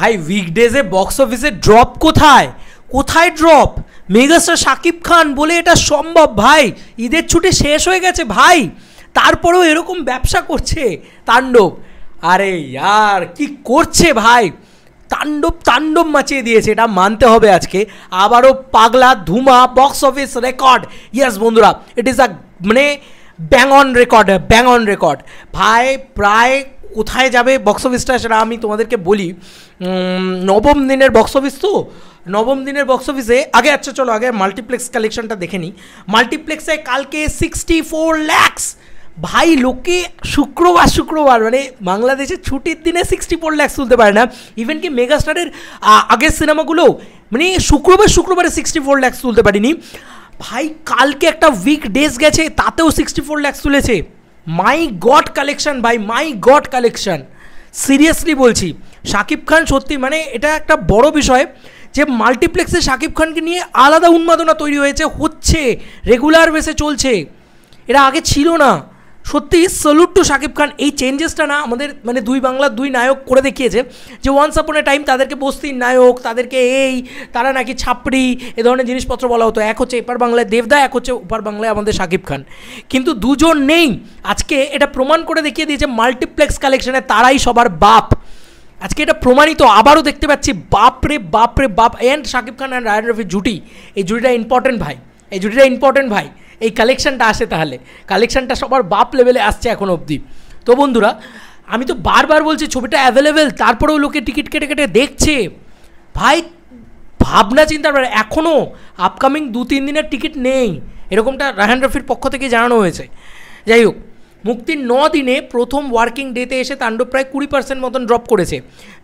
ভাই উইকডেজে বক্স অফিসে ড্রপ কোথায় কোথায় ড্রপ? মেগাস্টার শাকিব খান বলে এটা সম্ভব ভাই? ঈদের ছুটি শেষ হয়ে গেছে ভাই, তারপরেও এরকম ব্যবসা করছে তাণ্ডব। আরে ইয়ার কি করছে ভাই, তাণ্ডব তাণ্ডব মাচিয়ে দিয়েছে, এটা মানতে হবে আজকে। আবারও পাগলা ধুমা বক্স অফিস রেকর্ড। ইয়েস বন্ধুরা, ইট ইজ আ মানে ব্যাং অন রেকর্ড ভাই। প্রায় কোথায় যাবে বক্স অফিসটা সেটা আমি তোমাদেরকে বলি। নবম দিনের বক্স অফিস, তো নবম দিনের বক্স অফিসে আগে, আচ্ছা চলো আগে মাল্টিপ্লেক্স কালেকশনটা দেখে নিই। মাল্টিপ্লেক্সে কালকে 64 লাখ ভাই। লোকে শুক্রবার মানে বাংলাদেশের ছুটির দিনে 64 লাখ তুলতে পারে না। ইভেন কি মেগাস্টারের আগের সিনেমাগুলো মানে শুক্রবারে 64 লাখ তুলতে পারিনি ভাই। কালকে একটা উইক ডেজ গেছে, তাতেও 64 লাখ তুলেছে। মাই গড কালেকশন ভাই, মাই গড কালেকশন। সিরিয়াসলি বলছি, শাকিব খান সত্যি মানে এটা একটা বড় বিষয় যে মাল্টিপ্লেক্সে শাকিব খানকে নিয়ে আলাদা উন্মাদনা তৈরি হচ্ছে, রেগুলার বেসে চলছে, এটা আগে ছিল না। সত্যি স্যালুট টু শাকিব খান। এই চেঞ্জেসটা না আমাদের মানে দুই বাংলার দুই নায়ক করে দেখিয়েছে যে ওয়ান্স আপন এ টাইম তাদেরকে বস্তির নায়ক, তাদেরকে তারা নাকি ছাপড়ি এ ধরনের জিনিসপত্র বলা হতো। এক হচ্ছে এপার বাংলায় দেবদা, এক হচ্ছে ওপার বাংলায় আমাদের শাকিব খান, কিন্তু দুজন নেই। আজকে এটা প্রমাণ করে দেখিয়ে দিয়েছে মাল্টিপ্লেক্স কালেকশনে তারাই সবার বাপ। আজকে এটা প্রমাণিত, আবারও দেখতে পাচ্ছি বাপরে বাপ। অ্যান্ড শাকিব খান অ্যান্ড রায়ান রফির জুটি, এই জুটিটা ইম্পর্টেন্ট ভাই। এই কালেকশানটা আসে, তাহলে কালেকশানটা সবার বাপ লেভেলে আসছে এখন অবধি। তো বন্ধুরা, আমি তো বারবার বলছি ছবিটা অ্যাভেলেবেল, তারপরেও লোকে টিকিট কেটে দেখছে ভাই। ভাবনা চিন্তার ব্যাপার, এখনও আপকামিং 2-3 দিনের টিকিট নেই, এরকমটা রায়হান রফির পক্ষ থেকে জানানো হয়েছে। যাই হোক, মুক্তির 9 দিনে প্রথম ওয়ার্কিং ডেতে এসে তাণ্ডব প্রায় 20% মতন ড্রপ করেছে,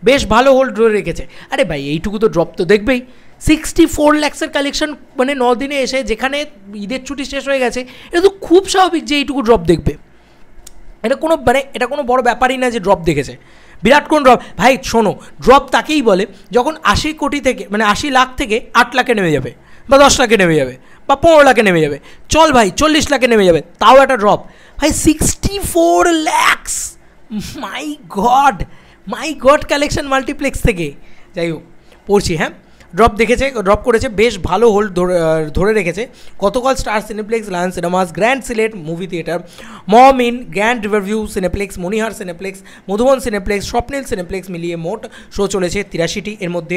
বেশ ভালো হোল্ড ধরে রেখেছে। আরে ভাই এইটুকু তো ড্রপ তো দেখবেই। 64 লাখের কালেকশন মানে 9 দিনে এসে, যেখানে ঈদের ছুটি শেষ হয়ে গেছে, এটা তো খুব স্বাভাবিক যে এইটুকু ড্রপ দেখবে। এটা কোনো বড় ব্যাপারই না যে ড্রপ দেখেছে, বিরাট কোন ড্রপ ভাই। শোনো, ড্রপ তাকেই বলে যখন 80 কোটি থেকে মানে 80 লাখ থেকে 8 লাখে নেমে যাবে, বা 10 লাখে নেমে যাবে, বা 15 লাখে নেমে যাবে, চল ভাই 40 লাখে নেমে যাবে, তাও একটা ড্রপ ভাই। 64 লাখ, মাই গড কালেকশন মাল্টিপ্লেক্স থেকে। যাই হোক, পড়ছি, হ্যাঁ ড্রপ করেছে, বেশ ভালো হোল্ড ধরে রেখেছে। গতকাল Star Cineplex, Lion Cinemas, Grand Sylhet Movie Theatre, Mom Inn, Grand Riverview Cineplex, Monihar Cineplex, Modhubon Cineplex, Swapnil Cineplex মিলিয়ে মোট শো চলেছে 83টি। এর মধ্যে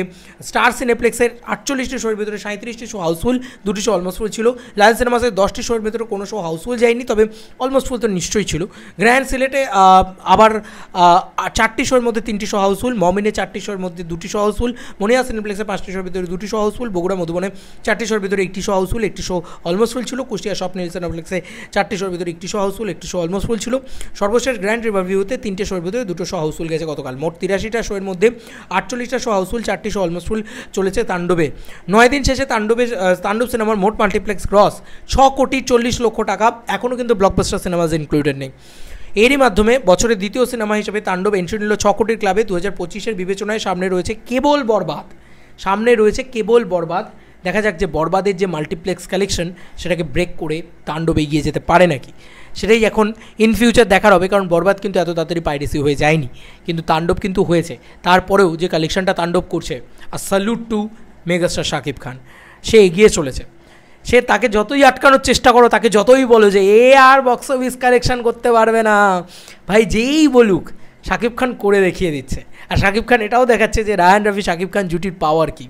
স্টার সিনেপ্লেক্সের 48টি শোয়ের ভিতরে 37টি শো হাউসফুল, 2টি শো অলমোস্ট ফুল ছিল। লায়ন সিনেমাসের 10টি শোয়ের ভিতরে কোনো শো হাউসফুল যায়নি, তবে অলমোস্ট ফুল তো নিশ্চয়ই ছিল। গ্র্যান্ড সিলেটে আবার 4টি শোয়ের মধ্যে 3টি শো হাউসফুল, মমিনে 4টি শোয়ের মধ্যে 2টি শো হাউসফুল, মনিহার সিনেপ্লেক্সে 5টি শোয়ের ভিতরে 2টি শো হাউসফুল, বগুড়া মধুবনে 4টি শোর ভিতরে 1টি শো হাউসফুল, 1টি শো অলমোস্ট ফুল ছিল। কুষ্টিয়া স্বপ্নিল সিনেপ্লেক্সে 4টি শোর ভিতরে 1টি শো হাউসফুল, 1টি শো অলমোস্ট ফুল ছিল। সর্বশেষ গ্র্যান্ড রিভারভিউতে 3টে শোর ভিতরে 2টো শো হাউসফুল গেছে গতকাল। মোট 83টা শোয়ের মধ্যে 48টা শো হাউসফুল, 4টি শো অলমোস্ট ফুল চলেছে তাণ্ডবে। 9 দিন শেষে তাণ্ডব সিনেমার মোট মাল্টিপ্লেক্স গ্রস 6,40,00,000 টাকা। এখনও কিন্তু ব্লকবাস্টার সিনেমাজ ইনক্লুডেড নেই। এরই মাধ্যমে বছরের দ্বিতীয় সিনেমা হিসেবে তাণ্ডব এন্ট্রি নিল 6 কোটির ক্লাবে। 2025-এর বিবেচনায় সামনে রয়েছে কেবল বরবাদ। দেখা যাক যে বরবাদের যে মাল্টিপ্লেক্স কালেকশন সেটাকে ব্রেক করে তাণ্ডব এগিয়ে যেতে পারে নাকি, সেটাই এখন ইন ফিউচার দেখার হবে। কারণ বরবাদ কিন্তু এত তাড়াতাড়ি পাইরেসি হয়ে যায়নি, কিন্তু তাণ্ডব কিন্তু হয়েছে। তারপরেও যে কালেকশনটা তাণ্ডব করছে, আর salute to megastar Shakib Khan, সে এগিয়ে চলেছে। সে তাকে যতই আটকানোর চেষ্টা করো, তাকে যতই বলো যে আর বক্স অফিস কালেকশন করতে পারবে না, ভাই যেই বলুক শাকিব খান করে দেখিয়ে দিচ্ছে। আর শাকিব খান এটাও দেখাচ্ছে যে রায়হান রফি শাকিব খান জুটির পাওয়ার কী,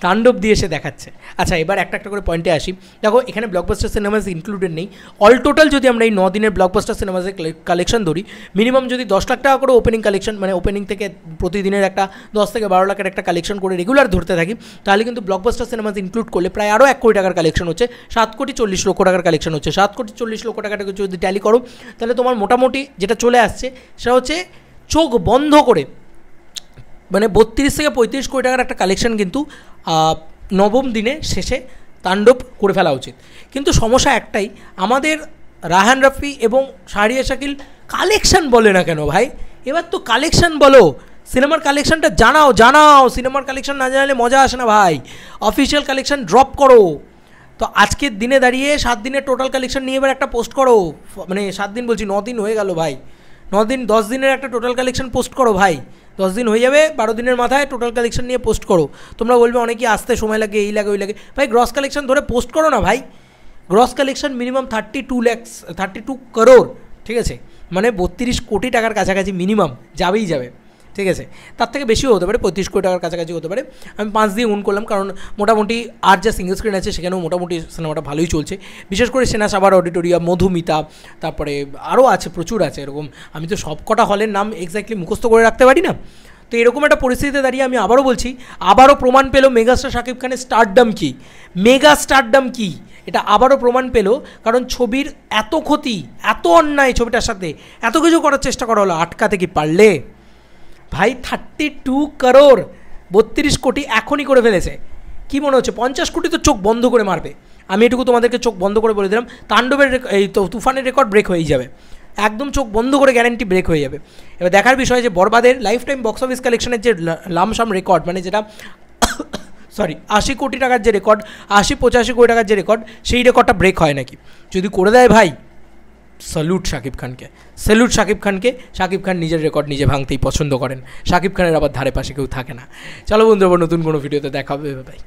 তাণ্ডব দিয়ে সে দেখাচ্ছে। আচ্ছা, এবার একটা করে পয়েন্টে আসি। দেখো, এখানে ব্লকবাস্টার সিনেমাস ইনক্লুডেড নেই। অল টোটাল যদি আমরা এই 9 দিনের ব্লকবাস্টার সিনেমাসের কালেকশন ধরি, মিনিমাম যদি 10 লাখ টাকা করে ওপেনিং কালেকশন, মানে ওপেনিং থেকে প্রতিদিনের একটা 10 থেকে 12 লাখের একটা কালেকশন করে রেগুলার ধরতে থাকি, তাহলে কিন্তু ব্লকবাস্টার সিনেমাস ইনক্লুড করলে প্রায় আরও 1 কোটি টাকার কালেকশন হচ্ছে, 7,40,00,000 টাকার কালেকশন হচ্ছে। 7,40,00,000 টাকাটাকে যদি ট্যালি করো, তাহলে তোমার মোটামুটি যেটা চলে আসছে সেটা হচ্ছে চোখ বন্ধ করে মানে 32 থেকে 35 কোটি টাকার একটা কালেকশন কিন্তু নবম দিনে শেষে তাণ্ডব করে ফেলা উচিত। কিন্তু সমস্যা একটাই, আমাদের রায়হান রফি এবং শাহরিয়ার শাকিল কালেকশন বলে না কেন ভাই? এবার তো কালেকশন বলো, সিনেমার কালেকশনটা জানাও। সিনেমার কালেকশন না জানালে মজা আসে না ভাই। অফিসিয়াল কালেকশন ড্রপ করো। তো আজকের দিনে দাঁড়িয়ে 7 দিনের টোটাল কালেকশন নিয়ে এবার একটা পোস্ট করো, মানে 7 দিন বলছি 9 দিন হয়ে গেল ভাই, 9 দিন 10 দিনের একটা টোটাল কালেকশন পোস্ট করো ভাই, 10 দিন হয়ে যাবে, 12 দিনের মাথায় টোটাল কালেকশন নিয়ে পোস্ট করো। তোমরা বলবে অনেকেই আসতে সময় লাগে, এই লাগে ওই লাগে, ভাই গ্রস কালেকশন ধরে পোস্ট করো না ভাই। গ্রস কালেকশন মিনিমাম 32 করোড়, ঠিক আছে, মানে 32 কোটি টাকার কাছাকাছি মিনিমাম যাবেই যাবে, ঠিক আছে, তার থেকে বেশিও হতে পারে, 35 কোটি টাকার কাছাকাছি হতে পারে। আমি 5 দিয়ে গুণ করলাম, কারণ মোটামুটি আর যা সিঙ্গেল স্ক্রিন আছে সেখানেও মোটামুটি সিনেমাটা ভালোই চলছে, বিশেষ করে সেনা সাভার অডিটোরিয়াম, মধুমিতা, তারপরে আরও আছে, প্রচুর আছে এরকম। আমি তো সব কটা হলের নাম এক্স্যাক্টলি মুখস্থ করে রাখতে পারি না। তো এরকম একটা পরিস্থিতিতে দাঁড়িয়ে আমি আবারও বলছি, আবারও প্রমাণ পেল মেগাস্টার শাকিব খানের স্টারডাম কী, মেগা স্টারডাম কী, এটা আবারও প্রমাণ পেল। কারণ ছবির এত ক্ষতি, এত অন্যায়, ছবিটার সাথে এত কিছু করার চেষ্টা করা হলো, আটকাতে কি পারলে ভাই? 32 করোড়, 32 কোটি এখনই করে ফেলেছে। কি মনে হচ্ছে 50 কোটি তো চোখ বন্ধ করে মারবে? আমি এটুকু তোমাদেরকে চোখ বন্ধ করে বলে দিলাম, তাণ্ডবের এই তো তুফানের রেকর্ড ব্রেক হয়ে যাবে, একদম চোখ বন্ধ করে গ্যারান্টি ব্রেক হয়ে যাবে। এবার দেখার বিষয় যে বরবাদের লাইফ টাইম বক্স অফিস কালেকশনের যে লামসাম রেকর্ড, মানে যেটা 80 কোটি টাকার যে রেকর্ড, 80-85 কোটি টাকার যে রেকর্ড, সেই রেকর্ডটা ব্রেক হয় নাকি? যদি করে দেয় ভাই, স্যালুট শাকিব খানকে, স্যালুট শাকিব খানকে। শাকিব খান নিজের রেকর্ড নিজে ভাঙতেই পছন্দ করেন, শাকিব খানের আবার ধারে পাশে কেউ থাকে না। চলো বন্ধুরা, নতুন কোনো ভিডিওতে দেখা হবে, ভাই।